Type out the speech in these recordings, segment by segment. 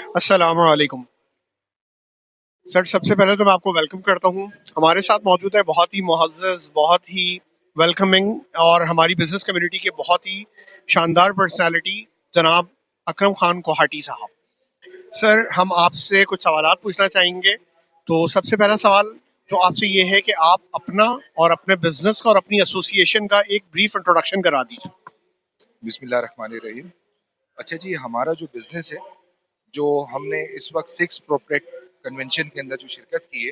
السلام علیکم سر، سب سے پہلے تو میں آپ کو ویلکم کرتا ہوں. ہمارے ساتھ موجود ہے بہت ہی معزز، بہت ہی ویلکمنگ اور ہماری بزنس کمیونٹی کے بہت ہی شاندار پرسنالٹی جناب اکرم خان کوہاٹی صاحب. سر، ہم آپ سے کچھ سوالات پوچھنا چاہیں گے. تو سب سے پہلا سوال جو آپ سے یہ ہے کہ آپ اپنا اور اپنے بزنس کا اور اپنی ایسوسی ایشن کا ایک بریف انٹروڈکشن کرا دیجیے. بسم اللہ الرحمن الرحیم. اچھا جی، ہمارا جو بزنس ہے، جو ہم نے اس وقت 6 پروپیک کنونشن کے اندر جو شرکت کی ہے،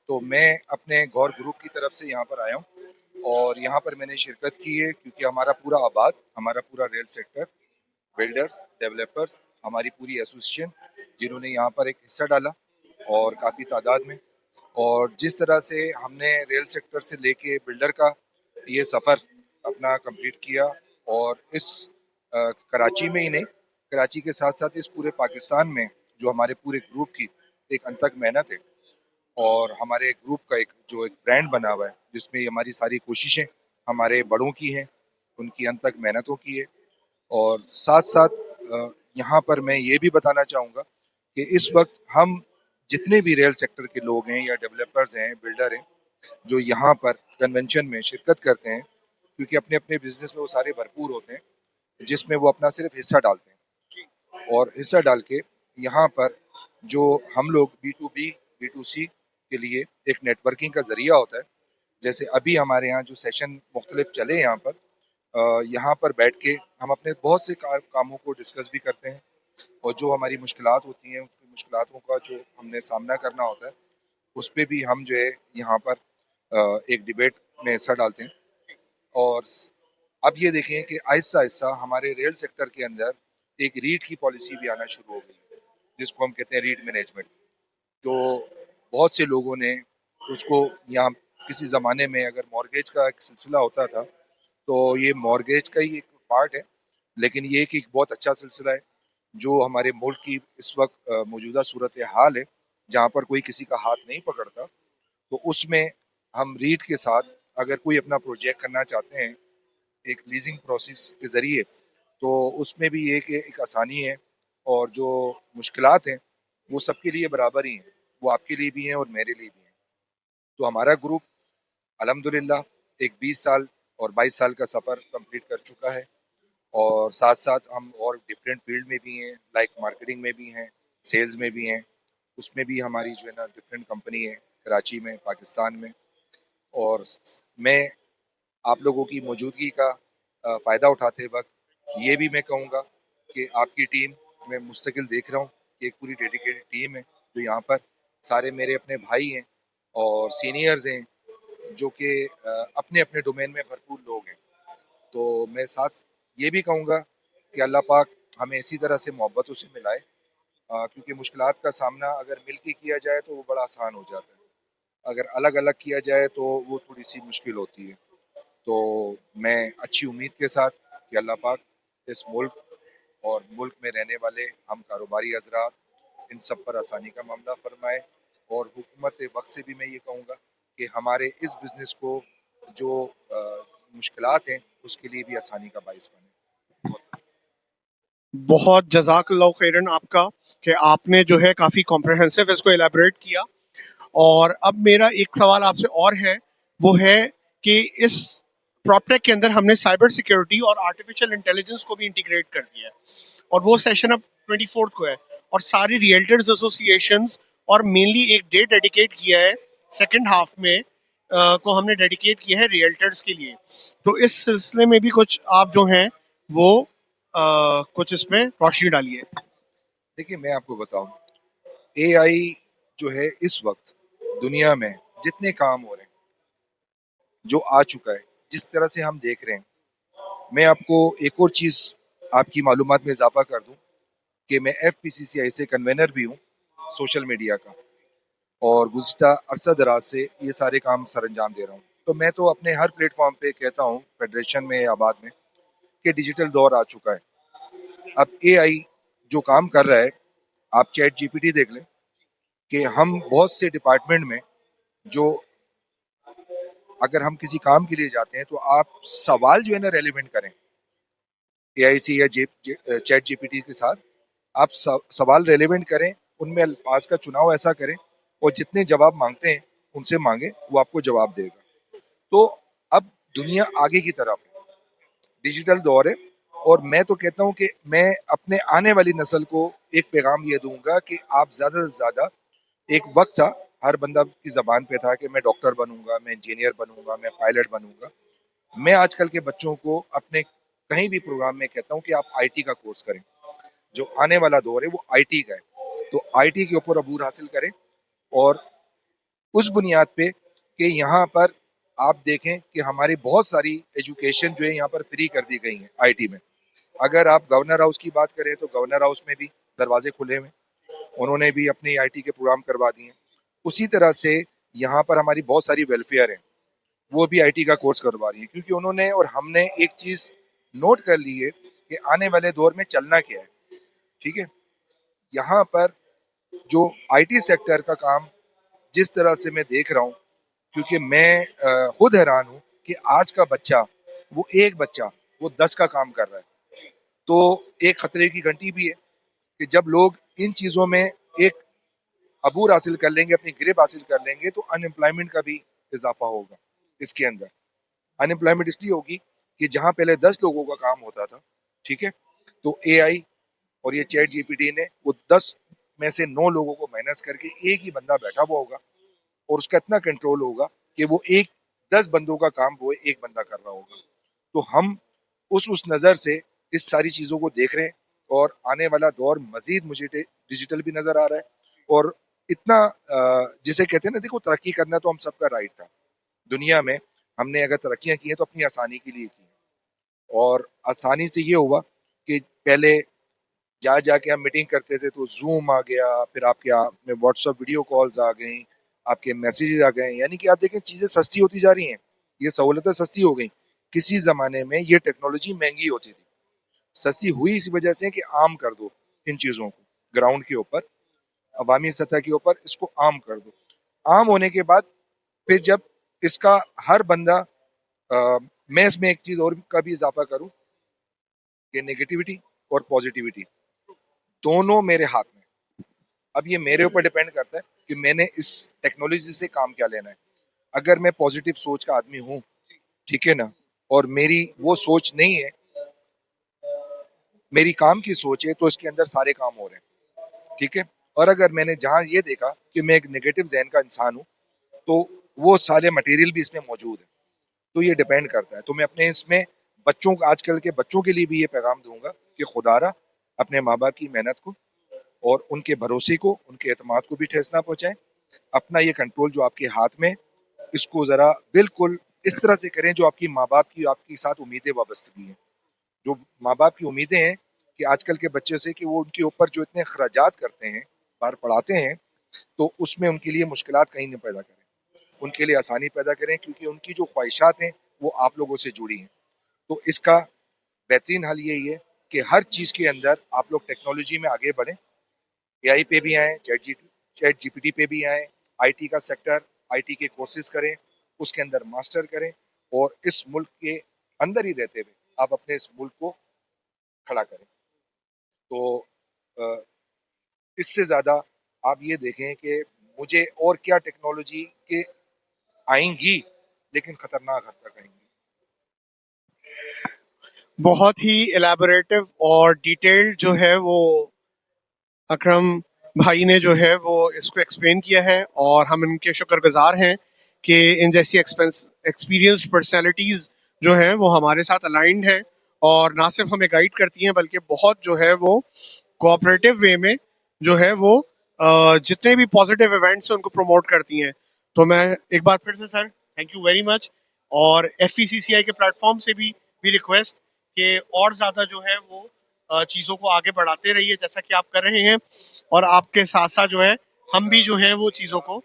تو میں اپنے گور گروپ کی طرف سے یہاں پر آیا ہوں اور یہاں پر میں نے شرکت کی ہے کیونکہ ہمارا پورا آباد، ہمارا پورا ریل سیکٹر، بلڈرز، ڈیولپرز، ہماری پوری ایسوسیشن جنہوں نے یہاں پر ایک حصہ ڈالا اور کافی تعداد میں. اور جس طرح سے ہم نے ریل سیکٹر سے لے کے بلڈر کا یہ سفر اپنا کمپلیٹ کیا، اور اس کراچی میں ہی نہیں، کراچی کے ساتھ ساتھ اس پورے پاکستان میں جو ہمارے پورے گروپ کی ایک انتھک محنت ہے، اور ہمارے گروپ کا ایک برانڈ بنا ہوا ہے جس میں ہماری ساری کوششیں ہمارے بڑوں کی ہیں، ان کی انتھک محنتوں کی ہے. اور ساتھ ساتھ یہاں پر میں یہ بھی بتانا چاہوں گا کہ اس وقت ہم جتنے بھی ریل سیکٹر کے لوگ ہیں یا ڈیولپرز ہیں، بلڈر ہیں، جو یہاں پر کنونشن میں شرکت کرتے ہیں، کیونکہ اپنے اپنے بزنس میں وہ سارے بھرپور ہوتے ہیں جس میں وہ اپنا صرف حصہ ڈالتے ہیں، اور حصہ ڈال کے یہاں پر جو ہم لوگ B2B B2C کے لیے ایک نیٹ ورکنگ کا ذریعہ ہوتا ہے. جیسے ابھی ہمارے یہاں جو سیشن مختلف چلے یہاں پر، یہاں پر بیٹھ کے ہم اپنے بہت سے کاموں کو ڈسکس بھی کرتے ہیں، اور جو ہماری مشکلات ہوتی ہیں اس مشکلاتوں کا جو ہم نے سامنا کرنا ہوتا ہے اس پہ بھی ہم جو ہے یہاں پر ایک ڈیبیٹ میں حصہ ڈالتے ہیں. اور اب یہ دیکھیں کہ آہستہ آہستہ ہمارے ریل سیکٹر کے اندر ایک ریٹ کی پالیسی بھی آنا شروع ہو گئی، جس کو ہم کہتے ہیں ریٹ مینجمنٹ. جو بہت سے لوگوں نے اس کو یہاں کسی زمانے میں اگر مارگیج کا ایک سلسلہ ہوتا تھا تو یہ مارگیج کا ہی ایک پارٹ ہے، لیکن یہ ایک بہت اچھا سلسلہ ہے جو ہمارے ملک کی اس وقت موجودہ صورت حال ہے، جہاں پر کوئی کسی کا ہاتھ نہیں پکڑتا. تو اس میں ہم ریٹ کے ساتھ اگر کوئی اپنا پروجیکٹ کرنا چاہتے ہیں ایک لیزنگ پروسیس کے ذریعے، تو اس میں بھی یہ کہ ایک آسانی ہے، اور جو مشکلات ہیں وہ سب کے لیے برابر ہی ہیں، وہ آپ کے لیے بھی ہیں اور میرے لیے بھی ہیں. تو ہمارا گروپ الحمدللہ ایک 20 سال اور 22 سال کا سفر کمپلیٹ کر چکا ہے، اور ساتھ ساتھ ہم اور ڈفرینٹ فیلڈ میں بھی ہیں، لائک مارکیٹنگ میں بھی ہیں، سیلز میں بھی ہیں. اس میں بھی ہماری جو ہے نا ڈفرینٹ کمپنی ہے کراچی میں، پاکستان میں. اور میں آپ لوگوں کی موجودگی کا فائدہ اٹھاتے وقت یہ بھی میں کہوں گا کہ آپ کی ٹیم میں مستقل دیکھ رہا ہوں کہ ایک پوری ڈیڈیکیٹڈ ٹیم ہے جو یہاں پر سارے میرے اپنے بھائی ہیں اور سینئرز ہیں، جو کہ اپنے اپنے ڈومین میں بھرپور لوگ ہیں. تو میں ساتھ یہ بھی کہوں گا کہ اللہ پاک ہمیں اسی طرح سے محبتوں سے ملائے، کیونکہ مشکلات کا سامنا اگر مل کے کیا جائے تو وہ بڑا آسان ہو جاتا ہے، اگر الگ الگ کیا جائے تو وہ تھوڑی سی مشکل ہوتی ہے. تو میں اچھی امید کے ساتھ کہ اللہ پاک اس ملک اور ملک میں رہنے والے ہم کاروباری حضرات ان سب پر آسانی کا معاملہ فرمائے، اور حکومت وقت سے بھی میں یہ کہوں گا کہ ہمارے اس بزنس کو جو مشکلات ہیں اس کے لیے بھی آسانی کا باعث بنے. بہت جزاک اللہ خیرن آپ کا کہ آپ نے جو ہے کافی کمپریہنسو اس کو ایلیبریٹ کیا. اور اب میرا ایک سوال آپ سے اور ہے، وہ ہے کہ اس پراپٹیک کے اندر ہم نے سائبر سیکیورٹی اور آرٹیفیشل انٹیلیجنس کو بھی انٹیگریٹ کر دیا ہے، اور وہ سیشن اب 24 کو ہے، اور ساری ریئلٹرز ایسوسی ایشنز اور مینلی ایک ڈے ڈیڈیکیٹ کیا ہے سیکنڈ ہاف میں کو ہم نے ڈیڈیکیٹ کیا ہے ریئلٹرز کے لیے. تو اس سلسلے میں بھی کچھ آپ جو ہیں وہ کچھ اس میں روشنی ڈالیے. دیکھیے میں آپ کو بتاؤں، اے آئی جو ہے اس وقت دنیا میں جتنے کام ہو رہے ہیں، جو آ چکا ہے، جس طرح سے ہم دیکھ رہے ہیں، میں آپ کو ایک اور چیز آپ کی معلومات میں اضافہ کر دوں کہ میں FPCCI سے کنوینر بھی ہوں سوشل میڈیا کا، اور گزشتہ عرصہ دراز سے یہ سارے کام سر انجام دے رہا ہوں. تو میں تو اپنے ہر پلیٹ فارم پہ کہتا ہوں، فیڈریشن میں یا آباد میں، کہ ڈیجیٹل دور آ چکا ہے. اب اے آئی جو کام کر رہا ہے، آپ چیٹ GPT دیکھ لیں کہ ہم بہت سے ڈپارٹمنٹ میں جو اگر ہم کسی کام کے لیے جاتے ہیں تو آپ سوال جو ہے نا ریلیونٹ کریں اے آئی سے یا چیٹ GPT کے ساتھ، آپ سوال ریلیونٹ کریں، ان میں الفاظ کا چناؤ ایسا کریں، اور جتنے جواب مانگتے ہیں ان سے مانگیں، وہ آپ کو جواب دے گا. تو اب دنیا آگے کی طرف ہے، ڈیجیٹل دور ہے. اور میں تو کہتا ہوں کہ میں اپنے آنے والی نسل کو ایک پیغام یہ دوں گا کہ آپ زیادہ سے زیادہ، ایک وقت تھا ہر بندہ کی زبان پہ تھا کہ میں ڈاکٹر بنوں گا، میں انجینئر بنوں گا، میں پائلٹ بنوں گا. میں آج کل کے بچوں کو اپنے کہیں بھی پروگرام میں کہتا ہوں کہ آپ آئی ٹی کا کورس کریں. جو آنے والا دور ہے وہ آئی ٹی کا ہے، تو آئی ٹی کے اوپر عبور حاصل کریں. اور اس بنیاد پہ کہ یہاں پر آپ دیکھیں کہ ہماری بہت ساری ایجوکیشن جو ہے یہاں پر فری کر دی گئی ہیں آئی ٹی میں. اگر آپ گورنر ہاؤس کی بات کریں تو گورنر ہاؤس میں بھی دروازے کھلے ہوئے، انہوں نے بھی اپنی آئی ٹی کے پروگرام کروا دیے ہیں. اسی طرح سے یہاں پر ہماری بہت ساری ویلفیئر ہیں، وہ بھی آئی ٹی کا کورس کروا رہی ہیں، کیونکہ انہوں نے اور ہم نے ایک چیز نوٹ کر لی ہے کہ آنے والے دور میں چلنا کیا ہے. ٹھیک ہے، یہاں پر جو آئی ٹی سیکٹر کا کام جس طرح سے میں دیکھ رہا ہوں، کیونکہ میں خود حیران ہوں کہ آج کا بچہ، وہ ایک بچہ وہ 10 کا کام کر رہا ہے. تو ایک خطرے کی گھنٹی بھی ہے کہ جب لوگ ان چیزوں میں ایک عبور حاصل کر لیں گے، اپنی گریپ حاصل کر لیں گے، تو ان امپلائمنٹ کا بھی اضافہ ہوگا اس کے اندر. ان امپلائمنٹ اس لیے ہوگی کہ جہاں پہلے 10 لوگوں کا کام ہوتا تھا، ٹھیک ہے، تو اے آئی اور یہ چیٹ جی پی ٹی نے وہ 10 میں سے 9 لوگوں کو مائنس کر کے ایک ہی بندہ بیٹھا ہوا ہوگا، اور اس کا اتنا کنٹرول ہوگا کہ وہ 10 بندوں کا کام وہ ایک بندہ کر رہا ہوگا. تو ہم اس نظر سے اس ساری چیزوں کو دیکھ رہے ہیں. اور آنے والا دور مزید مجھے ڈیجیٹل بھی نظر آ رہا ہے. اور اتنا جسے کہتے ہیں نا، دیکھو ترقی کرنا تو ہم سب کا رائٹ تھا دنیا میں. ہم نے اگر ترقیاں کی ہیں تو اپنی آسانی کے لیے کی ہیں. اور آسانی سے یہ ہوا کہ پہلے جا کے ہم میٹنگ کرتے تھے تو زوم آ گیا، پھر آپ کے میں واٹس ایپ ویڈیو کالز آ گئیں، آپ کے میسیجز آ گئے. یعنی کہ آپ دیکھیں چیزیں سستی ہوتی جا رہی ہیں، یہ سہولتیں سستی ہو گئیں. کسی زمانے میں یہ ٹیکنالوجی مہنگی ہوتی تھی، سستی ہوئی اسی وجہ سے کہ عام کر دو ان چیزوں کو، گراؤنڈ کے اوپر، عوامی سطح کے اوپر اس کو عام کر دو. عام ہونے کے بعد پھر جب اس کا ہر بندہ میں اس میں ایک چیز اور کا بھی اضافہ کروں کہ نیگیٹیوٹی اور پازیٹیوٹی دونوں میرے ہاتھ میں. اب یہ میرے اوپر ڈیپینڈ کرتا ہے کہ میں نے اس ٹیکنالوجی سے کام کیا لینا ہے. اگر میں پازیٹیو سوچ کا آدمی ہوں، ٹھیک ہے نا، اور میری وہ سوچ نہیں ہے، میری کام کی سوچ ہے، تو اس کے اندر سارے کام ہو رہے ہیں. ٹھیک ہے. اور اگر میں نے جہاں یہ دیکھا کہ میں ایک نیگیٹو ذہن کا انسان ہوں، تو وہ سارے مٹیریل بھی اس میں موجود ہے. تو یہ ڈیپینڈ کرتا ہے. تو میں اپنے اس میں بچوں کو، آج کل کے بچوں کے لیے بھی یہ پیغام دوں گا کہ خدا را اپنے ماں باپ کی محنت کو اور ان کے بھروسے کو، ان کے اعتماد کو بھی ٹھیس نہ پہنچائیں. اپنا یہ کنٹرول جو آپ کے ہاتھ میں، اس کو ذرا بالکل اس طرح سے کریں جو آپ کی ماں باپ کی، آپ کے ساتھ امیدیں وابستگی ہیں. جو ماں باپ کی امیدیں ہیں کہ آج کل کے بچے سے کہ وہ ان کے اوپر جو اتنے اخراجات کرتے ہیں، باہر پڑھاتے ہیں، تو اس میں ان کے لیے مشکلات کہیں نہ پیدا کریں، ان کے لیے آسانی پیدا کریں، کیونکہ ان کی جو خواہشات ہیں وہ آپ لوگوں سے جڑی ہیں. تو اس کا بہترین حل یہی ہے کہ ہر چیز کے اندر آپ لوگ ٹیکنالوجی میں آگے بڑھیں. اے آئی پہ بھی آئیں، چیٹ جی پی ٹی پہ بھی آئیں، آئی ٹی کا سیکٹر، آئی ٹی کے کورسز کریں، اس کے اندر ماسٹر کریں، اور اس ملک کے اندر ہی رہتے ہوئے آپ اپنے اس ملک کو کھڑا کریں. تو اس سے زیادہ آپ یہ دیکھیں کہ مجھے اور کیا ٹیکنالوجی کے آئیں گی، لیکن خطرناک حد تک آئیں گی. بہت ہی الیبوریٹو اور ڈیٹیلڈ جو ہے وہ اکرم بھائی نے جو ہے وہ اس کو ایکسپلین کیا ہے، اور ہم ان کے شکر گزار ہیں کہ ان جیسی ایکسپیرینسڈ پرسنالٹیز جو ہیں وہ ہمارے ساتھ الائنڈ ہیں، اور نہ صرف ہمیں گائیڈ کرتی ہیں بلکہ بہت جو ہے وہ کوآپریٹو وے میں جو ہے وہ جتنے بھی پازیٹیو ایونٹس ہیں ان کو پروموٹ کرتی ہیں. تو میں ایک بار پھر سے sir thank you very much. اور ایف ای سی سی آئی کے پلیٹ فارم سے بھی ریکویسٹ کہ اور زیادہ جو ہے وہ چیزوں کو آگے بڑھاتے رہیے جیسا کہ آپ کر رہے ہیں، اور آپ کے ساتھ ساتھ جو ہے ہم بھی جو ہے وہ چیزوں کو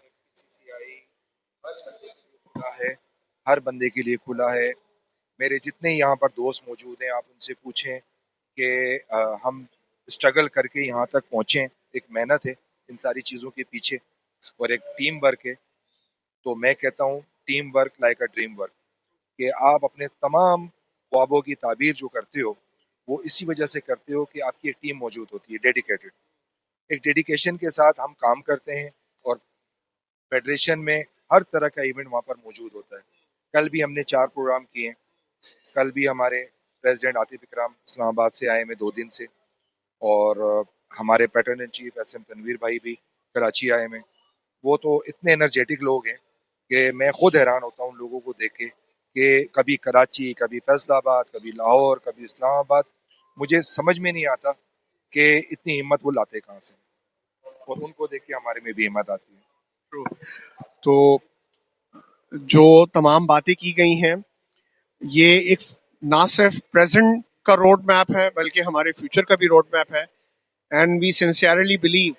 کھلا ہے، ہر بندے کے لیے کھلا ہے. میرے جتنے یہاں پر دوست موجود ہیں، آپ ان سے پوچھیں کہ ہم اسٹرگل کر کے یہاں تک پہنچیں. ایک محنت ہے ان ساری چیزوں کے پیچھے، اور ایک ٹیم ورک ہے. تو میں کہتا ہوں team work like a dream work, کہ آپ اپنے تمام خوابوں کی تعبیر جو کرتے ہو وہ اسی وجہ سے کرتے ہو کہ آپ کی ایک ٹیم موجود ہوتی ہے ڈیڈیکیٹڈ. ایک ڈیڈیکیشن کے ساتھ ہم کام کرتے ہیں اور فیڈریشن میں ہر طرح کا ایونٹ وہاں پر موجود ہوتا ہے. کل بھی ہم نے 4 پروگرام کیے ہیں. کل بھی ہمارے پریزیڈنٹ عاطف اکرام اسلام آباد سے آئے ہیں 2 دن سے, اور ہمارے patron in chief S M Tanveer بھائی بھی کراچی آئے ہیں. وہ تو اتنے انرجیٹک لوگ ہیں کہ میں خود حیران ہوتا ہوں ان لوگوں کو دیکھ کے کہ کبھی کراچی, کبھی فیصل آباد, کبھی لاہور, کبھی اسلام آباد. مجھے سمجھ میں نہیں آتا کہ اتنی ہمت وہ لاتے کہاں سے, اور ان کو دیکھ کے ہمارے میں بھی ہمت آتی ہے. تو جو تمام باتیں کی گئی ہیں یہ ایک نہ صرف پریزنٹ کا روڈ میپ ہے بلکہ ہمارے فیوچر کا بھی روڈ میپ ہے. اینڈ وی سنسیئرلی بلیو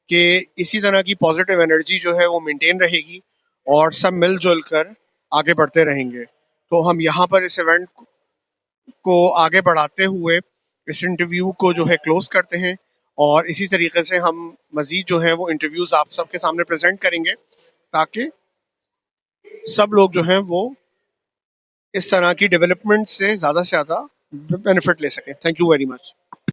کہ اسی طرح کی پازیٹیو انرجی جو ہے وہ مینٹین رہے گی اور سب مل جل کر آگے بڑھتے رہیں گے. تو ہم یہاں پر اس ایونٹ کو آگے بڑھاتے ہوئے اس انٹرویو کو جو ہے کلوز کرتے ہیں, اور اسی طریقے سے ہم مزید جو ہے وہ انٹرویوز آپ سب کے سامنے پریزنٹ کریں گے تاکہ سب لوگ جو ہیں وہ اس طرح کی ڈیولپمنٹ سے زیادہ بینیفٹ لے سکیں. Thank you very much.